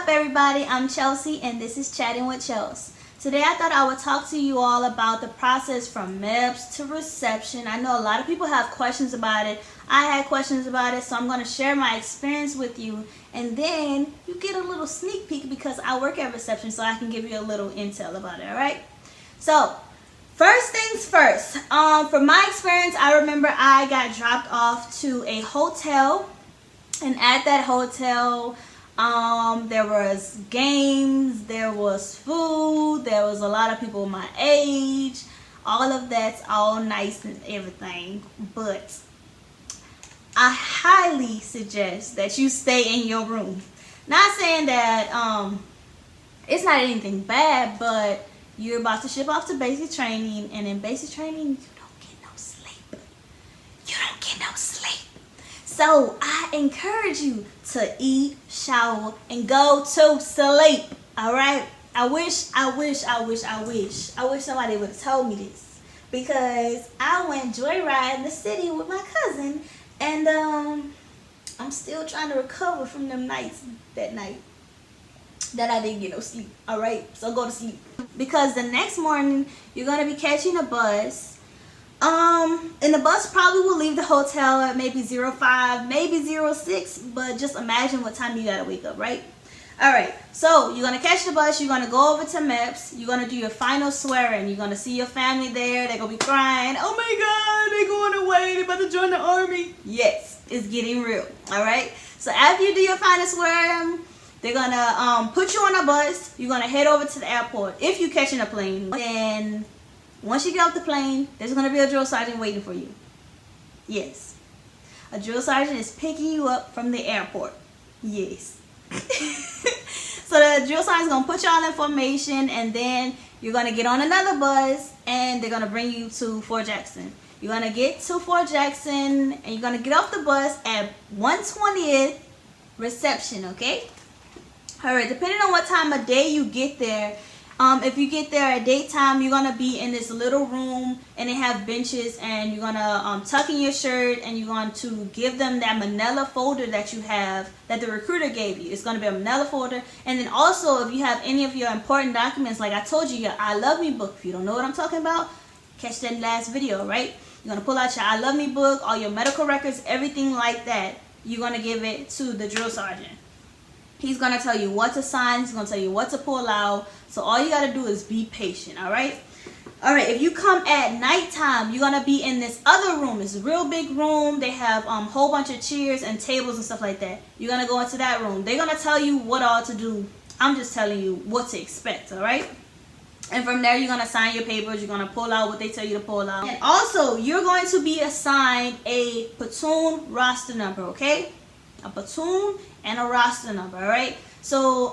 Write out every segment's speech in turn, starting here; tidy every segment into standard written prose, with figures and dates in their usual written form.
up, everybody? I'm Chelsea, and this is Chatting with Chels. Today, I thought I would talk to you all about the process from MEPS to reception. I know a lot of people have questions about it. I had questions about it, so I'm going to share my experience with you, and then you get a little sneak peek because I work at reception, so I can give you a little intel about it, all right? So, first things first. From my experience, I remember I got dropped off to a hotel, and at that hotel, there was games, there was food, there was a lot of people my age. All of that's all nice and everything, but I highly suggest that you stay in your room. Not saying that it's not anything bad, but you're about to ship off to basic training, and in basic training, you don't get no sleep. You don't get no sleep. So I encourage you to eat, shower, and go to sleep. All right. I wish somebody would have told me this, because I went joyriding the city with my cousin, and I'm still trying to recover from them nights that night that I didn't get no sleep. All right. So go to sleep, because the next morning you're gonna be catching a bus. And the bus probably will leave the hotel at maybe 05, maybe 06, but just imagine what time you gotta wake up, right? Alright, so you're gonna catch the bus, you're gonna go over to MEPS, you're gonna do your final swearing, you're gonna see your family there, they're gonna be crying, oh my god, they're going away, they're about to join the army. Yes, it's getting real, alright? So after you do your final swearing, they're gonna put you on a bus, you're gonna head over to the airport, if you're catching a plane. Then once you get off the plane, there's going to be a drill sergeant waiting for you. Yes. A drill sergeant is picking you up from the airport. Yes. So the drill sergeant is going to put you all in formation, and then you're going to get on another bus, and they're going to bring you to Fort Jackson. You're going to get to Fort Jackson, and you're going to get off the bus at 120th reception, okay? All right, depending on what time of day you get there, if you get there at daytime, you're going to be in this little room, and they have benches, and you're going to tuck in your shirt, and you're going to give them that manila folder that you have, that the recruiter gave you. It's going to be a manila folder. And then also, if you have any of your important documents, like I told you, your I Love Me book. If you don't know what I'm talking about, catch that last video, right? You're going to pull out your I Love Me book, all your medical records, everything like that. You're going to give it to the drill sergeant. He's going to tell you what to sign. He's going to tell you what to pull out. So all you got to do is be patient, all right? All right, if you come at nighttime, you're going to be in this other room. It's a real big room. They have a whole bunch of chairs and tables and stuff like that. You're going to go into that room. They're going to tell you what all to do. I'm just telling you what to expect, all right? And from there, you're going to sign your papers. You're going to pull out what they tell you to pull out. And also, you're going to be assigned a platoon roster number, okay? A platoon and a roster number, all right? So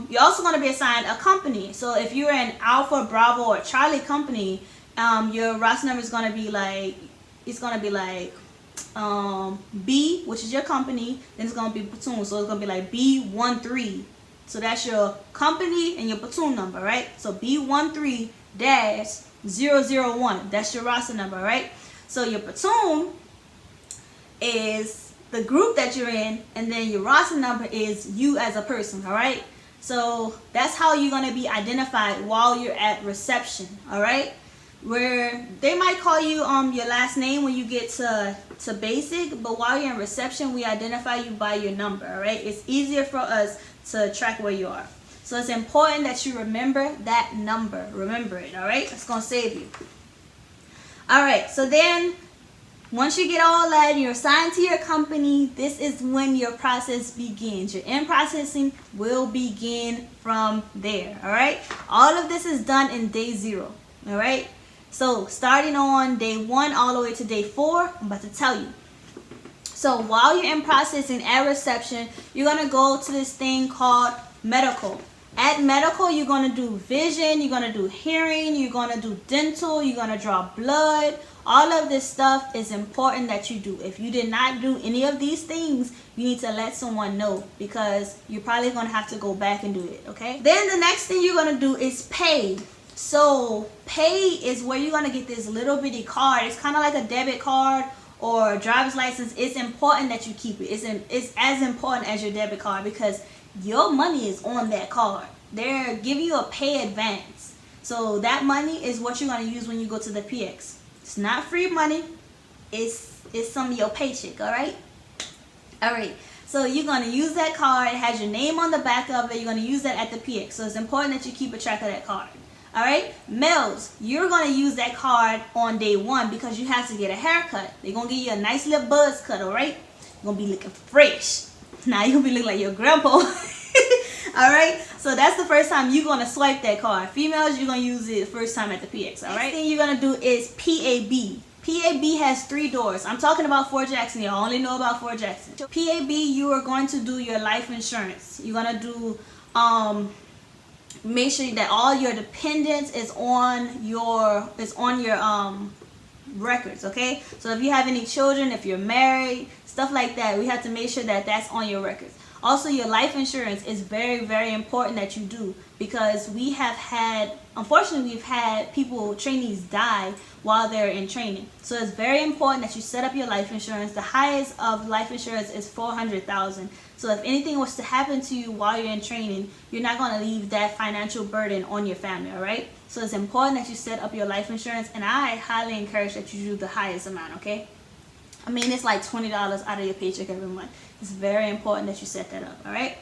you're also going to be assigned a company. So if you're an Alpha, Bravo, or Charlie company, your roster number is going to be like, it's going to be like B, which is your company. Then it's going to be platoon, so it's going to be like B13. So that's your company and your platoon number, right? So B13-001, that's your roster number, right? So your platoon is the group that you're in, and then your roster number is you as a person, all right? So that's how you're going to be identified while you're at reception, all right? Where they might call you your last name when you get to basic, but while you're in reception, we identify you by your number, all right? It's easier for us to track where you are. So it's important that you remember that number. Remember it, all right? It's going to save you. All right, so then once you get all that and you're assigned to your company, this is when your process begins. Your in processing will begin from there, all right? All of this is done in day 0, all right? So starting on day 1 all the way to day 4, I'm about to tell you. So while you're in processing at reception, you're going to go to this thing called medical. At medical, you're going to do vision, you're going to do hearing, you're going to do dental, you're going to draw blood. All of this stuff is important that you do. If you did not do any of these things, you need to let someone know, because you're probably going to have to go back and do it, okay? Then the next thing you're going to do is pay. So pay is where you're going to get this little bitty card. It's kind of like a debit card or driver's license. It's important that you keep it. It's as important as your debit card, because your money is on that card. They're giving you a pay advance. So that money is what you're going to use when you go to the PX. It's not free money. It's some of your paycheck, all right? All right. So you're going to use that card. It has your name on the back of it. You're going to use that at the PX. So it's important that you keep a track of that card. All right? Males, you're going to use that card on day one because you have to get a haircut. They're going to give you a nice little buzz cut, all right? You're going to be looking fresh. Now you're going to be looking like your grandpa. All right? So that's the first time you're going to swipe that card. Females, you're going to use it first time at the PX, all right? Next thing you're going to do is PAB. PAB has 3 doors. I'm talking about Fort Jackson. You only know about Fort Jackson. PAB, you are going to do your life insurance. You're going to do, make sure that all your dependents is on your records, okay? So if you have any children, if you're married, stuff like that, we have to make sure that that's on your records. Also, your life insurance is very, very important that you do, because we have had, unfortunately, we've had trainees die while they're in training. So it's very important that you set up your life insurance. The highest of life insurance is $400,000. So if anything was to happen to you while you're in training, you're not going to leave that financial burden on your family, all right? So it's important that you set up your life insurance, and I highly encourage that you do the highest amount, okay? I mean, it's like $20 out of your paycheck every month. It's very important that you set that up, all right?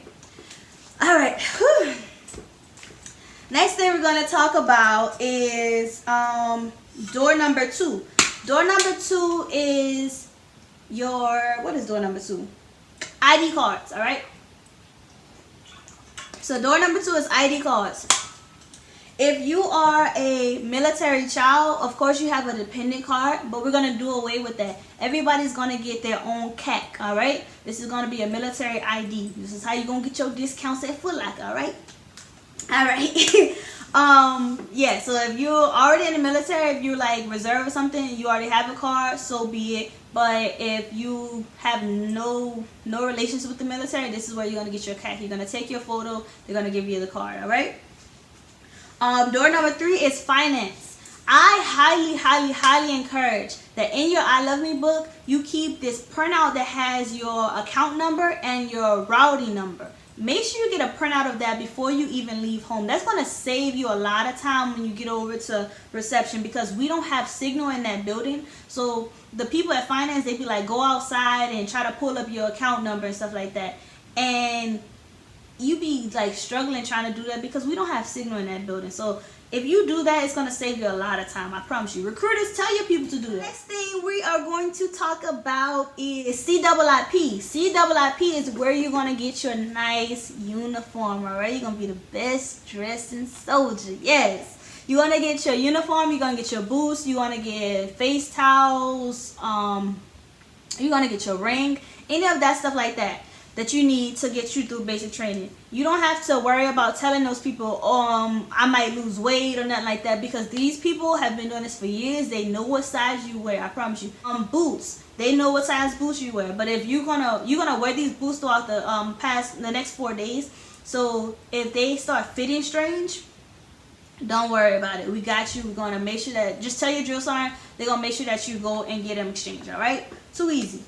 All right. Whew. Next thing we're going to talk about is door number 2. Door number 2 is what is door number 2? ID cards, all right? So door number 2 is ID cards. If you are a military child, of course you have a dependent card, but we're going to do away with that. Everybody's going to get their own CAC, all right? This is going to be a military ID. This is how you're going to get your discounts at Foot Locker, all right? All right. Yeah, so if you're already in the military, if you're like reserve or something, you already have a card, so be it. But if you have no relations with the military, this is where you're going to get your CAC. You're going to take your photo. They're going to give you the card, all right? Door number 3 is finance. I highly encourage that in your I Love Me book, you keep this printout that has your account number and your routing number. Make sure you get a printout of that before you even leave home. That's going to save you a lot of time when you get over to reception, because we don't have signal in that building. So the people at finance, they be like, go outside and try to pull up your account number and stuff like that. And you be like struggling trying to do that because we don't have signal in that building. So if you do that, it's going to save you a lot of time. I promise you. Recruiters, tell your people to do that. Next thing we are going to talk about is CIIP. CIIP is where you're going to get your nice uniform, all right? You're going to be the best dressing soldier. Yes. You're going to get your uniform. You're going to get your boots. You're going to get face towels. You're going to get your ring. Any of that stuff like that you need to get you through basic training. You don't have to worry about telling those people, I might lose weight or nothing like that, because these people have been doing this for years. They know what size you wear, I promise you. Boots, they know what size boots you wear. But if you're gonna wear these boots throughout the next 4 days, so if they start fitting strange, don't worry about it. We got you. We're gonna make sure that, just tell your drill sergeant, they're gonna make sure that you go and get them exchanged, all right? Too easy.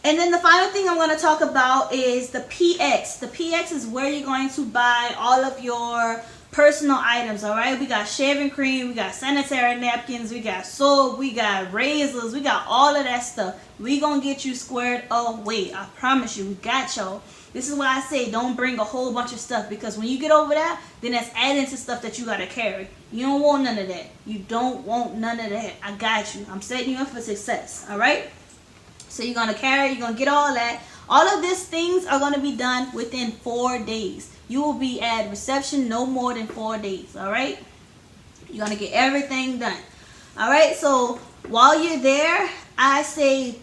And then the final thing I'm going to talk about is the PX. The PX is where you're going to buy all of your personal items, all right? We got shaving cream, we got sanitary napkins, we got soap, we got razors, we got all of that stuff. We going to get you squared away. I promise you, we got y'all. This is why I say don't bring a whole bunch of stuff, because when you get over that, then that's adding to stuff that you got to carry. You don't want none of that. You don't want none of that. I got you. I'm setting you up for success, all right? So you're going to carry, you're going to get all that. All of these things are going to be done within 4 days. You will be at reception no more than 4 days, all right? You're going to get everything done. All right, so while you're there, I say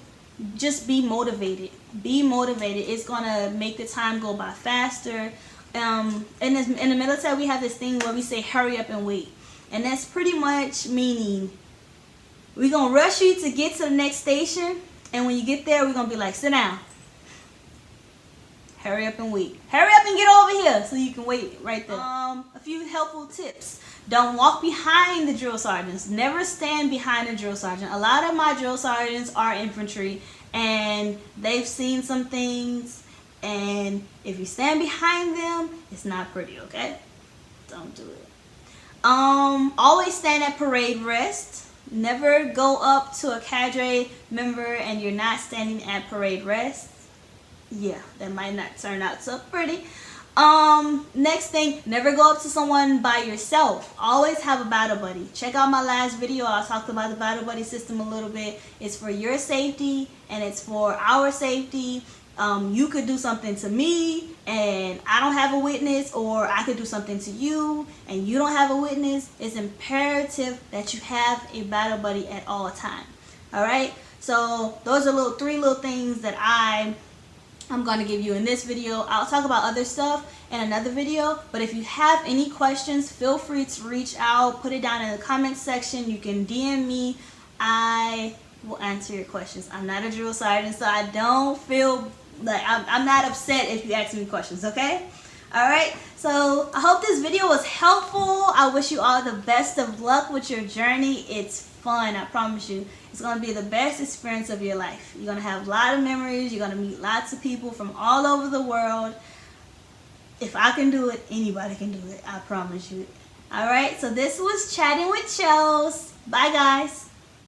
just be motivated. Be motivated. It's going to make the time go by faster. In the military, we have this thing where we say hurry up and wait. And that's pretty much meaning we're going to rush you to get to the next station. And when you get there, we're going to be like, sit down. Hurry up and wait. Hurry up and get over here so you can wait right there. A few helpful tips. Don't walk behind the drill sergeants. Never stand behind the drill sergeant. A lot of my drill sergeants are infantry, and they've seen some things, and if you stand behind them, it's not pretty, okay? Don't do it. Always stand at parade rest. Never go up to a cadre member and you're not standing at parade rest. Yeah, that might not turn out so pretty. Next thing, never go up to someone by yourself. Always have a battle buddy. Check out my last video. I talked about the battle buddy system a little bit. It's for your safety and it's for our safety. You could do something to me and I don't have a witness, or I could do something to you and you don't have a witness. It's imperative that you have a battle buddy at all times. Alright, so those are three little things that I'm going to give you in this video. I'll talk about other stuff in another video, but if you have any questions, feel free to reach out, put it down in the comment section. You can DM me. I will answer your questions. I'm not a drill sergeant, so I don't feel like I'm not upset if you ask me questions, okay? Alright, so I hope this video was helpful. I wish you all the best of luck with your journey. It's fun, I promise you. It's going to be the best experience of your life. You're going to have a lot of memories. You're going to meet lots of people from all over the world. If I can do it, anybody can do it. I promise you. Alright, so this was Chatting with Chels. Bye, guys.